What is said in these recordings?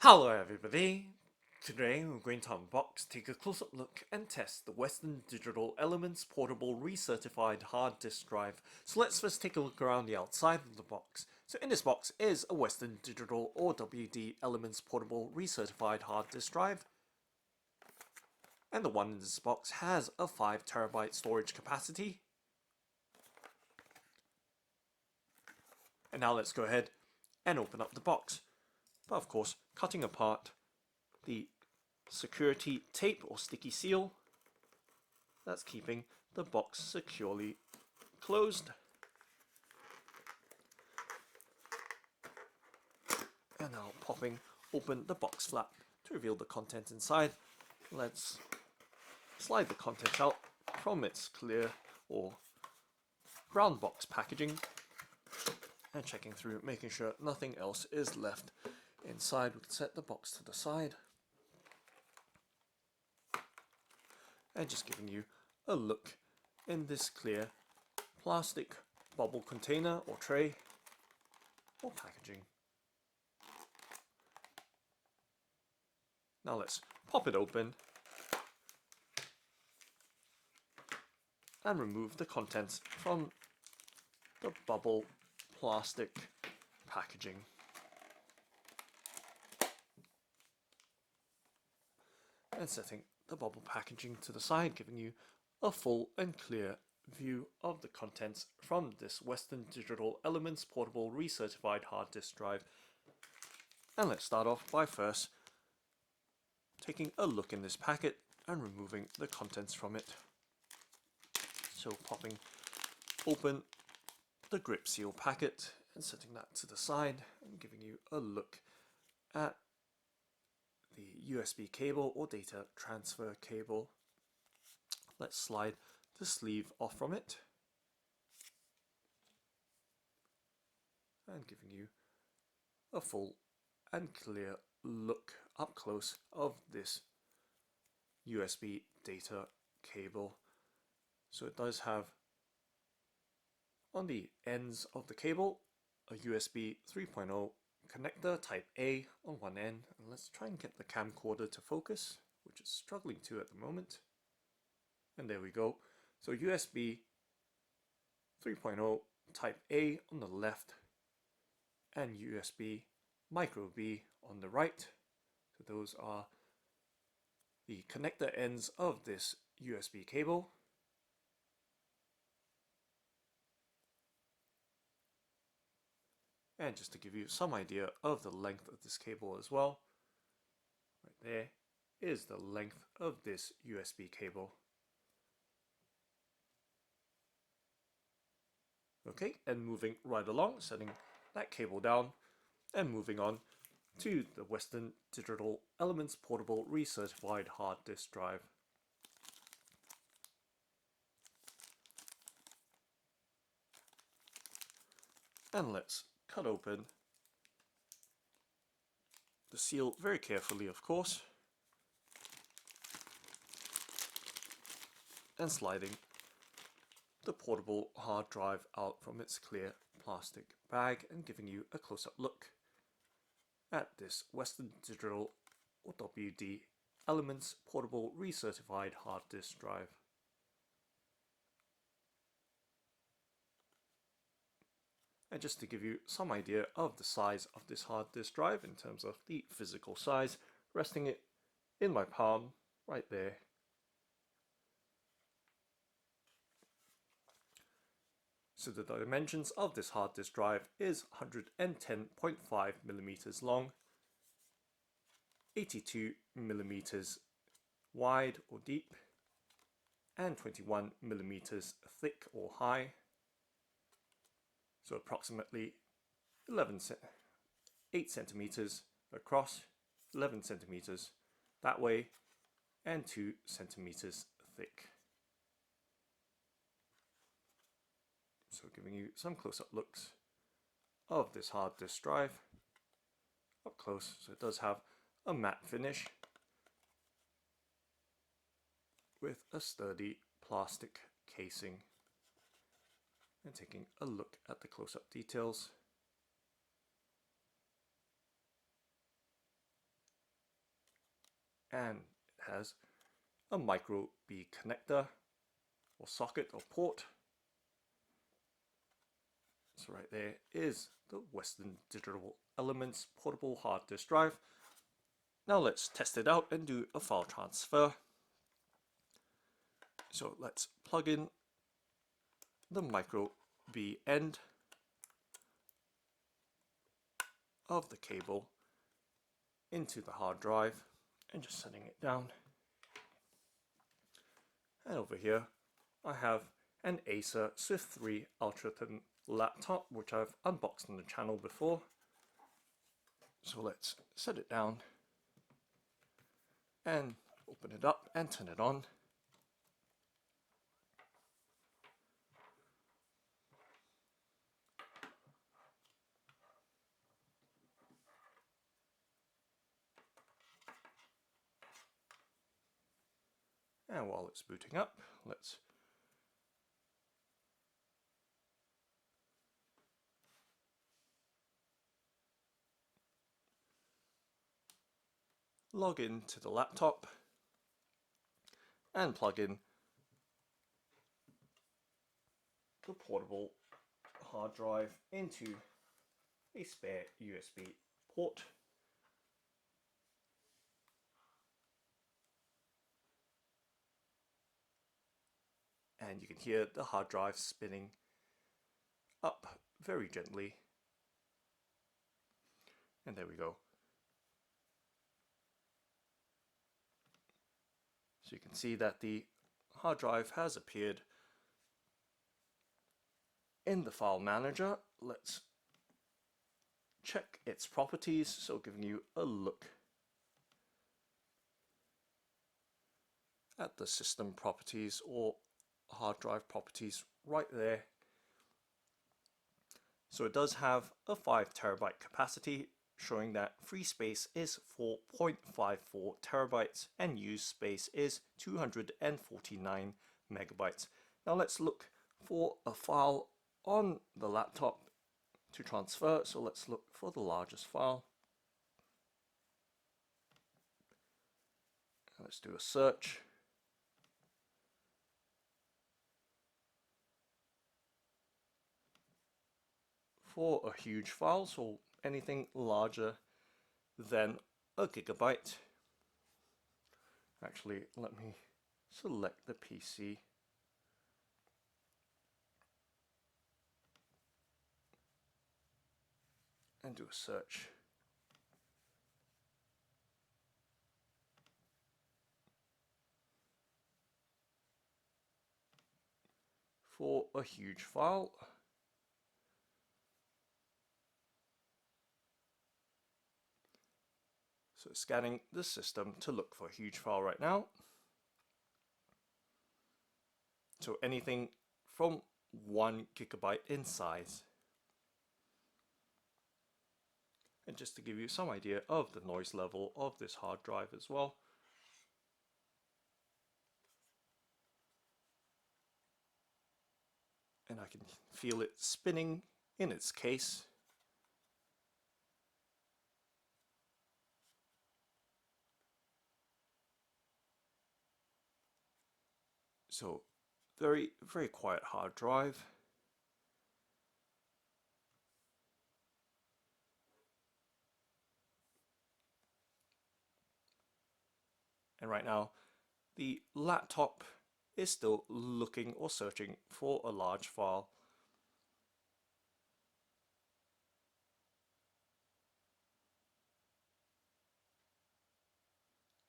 Hello everybody! Today we're going to unbox, take a close-up look and test the Western Digital Elements Portable Recertified Hard Disk Drive. So let's first take a look around the outside of the box. So in this box is a Western Digital or WD Elements Portable Recertified Hard Disk Drive. And the one in this box has a 5TB storage capacity. And now let's go ahead and open up the box. But of course, cutting apart the security tape or sticky seal that's keeping the box securely closed. And now popping open the box flap to reveal the content inside. Let's slide the contents out from its clear or brown box packaging and checking through, making sure nothing else is left inside. We can set the box to the side and just giving you a look in this clear plastic bubble container or tray or packaging. Now let's pop it open and remove the contents from the bubble plastic packaging. And setting the bubble packaging to the side, giving you a full and clear view of the contents from this Western Digital Elements Portable Recertified Hard Disk Drive. And let's start off by first taking a look in this packet and removing the contents from it. So popping open the grip seal packet and setting that to the side and giving you a look at the USB cable or data transfer cable. Let's slide the sleeve off from it and giving you a full and clear look up close of this USB data cable. So it does have on the ends of the cable a USB 3.0 connector type A on one end, and let's try and get the camcorder to focus, which is struggling to at the moment. And there we go. So USB 3.0 type A on the left and USB micro B on the right. So those are the connector ends of this USB cable. And just to give you some idea of the length of this cable as well, right there is the length of this USB cable. Okay, and moving right along, setting that cable down and moving on to the Western Digital Elements Portable Recertified Hard Disk Drive. And let's cut open the seal very carefully, of course, and sliding the portable hard drive out from its clear plastic bag and giving you a close-up look at this Western Digital or WD Elements Portable Recertified Hard Disk Drive. And just to give you some idea of the size of this hard disk drive in terms of the physical size, resting it in my palm right there. So the dimensions of this hard disk drive is 110.5 millimeters long, 82 millimeters wide or deep, and 21 millimeters thick or high. So approximately 8 centimeters across, 11 centimeters that way, and 2 centimeters thick. So giving you some close-up looks of this hard disk drive up close. So it does have a matte finish with a sturdy plastic casing. And taking a look at the close-up details. and it has a micro B connector or socket or port. So right there is the Western Digital Elements portable hard disk drive. Now let's test it out and do a file transfer. So let's plug in the micro B end of the cable into the hard drive and just setting it down. And over here I have an Acer Swift 3 ultra thin laptop which I've unboxed on the channel before. So let's set it down and open it up and turn it on. And while it's booting up, let's log in to the laptop and plug in the portable hard drive into a spare USB port. And you can hear the hard drive spinning up very gently. And there we go. So you can see that the hard drive has appeared in the file manager. Let's check its properties, so giving you a look at the system properties or hard drive properties right there. So it does have a 5 terabyte capacity, showing that free space is 4.54 terabytes and used space is 249 megabytes. Now let's look for a file on the laptop to transfer. So let's look for the largest file. Let's do a search. For a huge file, so anything larger than a gigabyte. Actually, let me select the PC and do a search. For a huge file. So scanning the system to look for a huge file right now. So anything from 1 gigabyte in size. And just to give you some idea of the noise level of this hard drive as well. And I can feel it spinning in its case. So very, very quiet hard drive. And right now, the laptop is still looking or searching for a large file.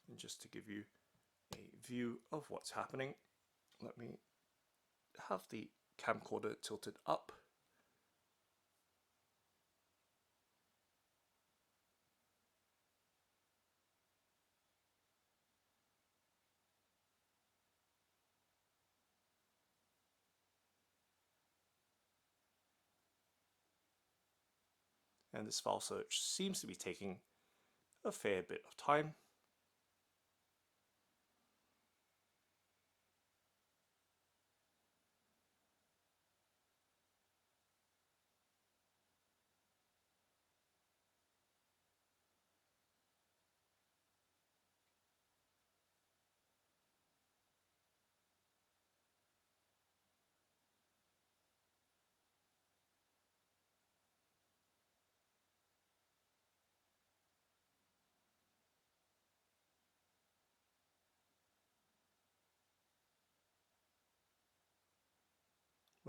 And just to give you a view of what's happening, let me have the camcorder tilted up. And this file search seems to be taking a fair bit of time.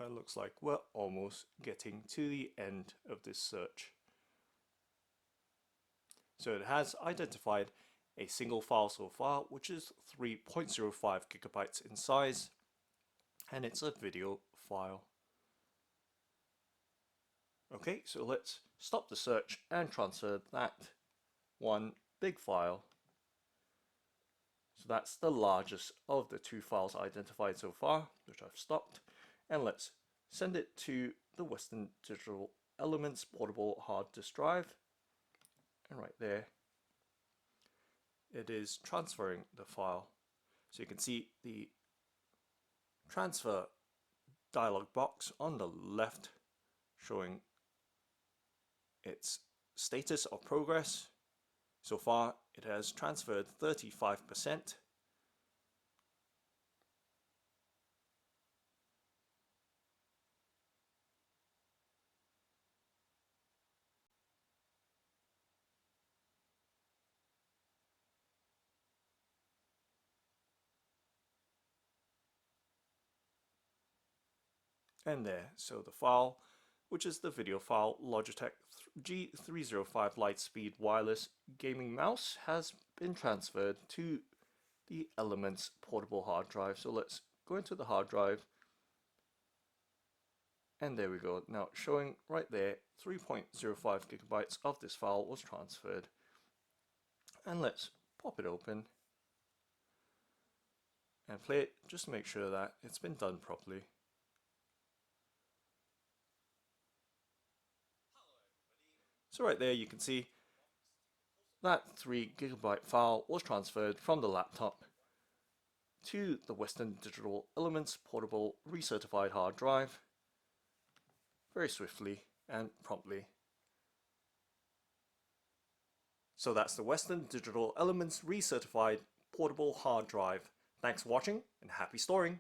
But it looks like we're almost getting to the end of this search. So it has identified a single file so far, which is 3.05 gigabytes in size, and it's a video file. Okay, so let's stop the search and transfer that one big file. So that's the largest of the two files identified so far, which I've stopped. And let's send it to the Western Digital Elements portable hard disk drive. And right there, it is transferring the file. So you can see the transfer dialog box on the left showing its status or progress. So far, it has transferred 35%. And there, so the file, which is the video file, Logitech G305 Lightspeed Wireless Gaming Mouse, has been transferred to the Elements portable hard drive. So let's go into the hard drive, and there we go. Now showing right there, 3.05 gigabytes of this file was transferred. And let's pop it open and play it just to make sure that it's been done properly. So right there you can see that 3 gigabyte file was transferred from the laptop to the Western Digital Elements portable recertified hard drive very swiftly and promptly. So that's the Western Digital Elements recertified portable hard drive. Thanks for watching and happy storing!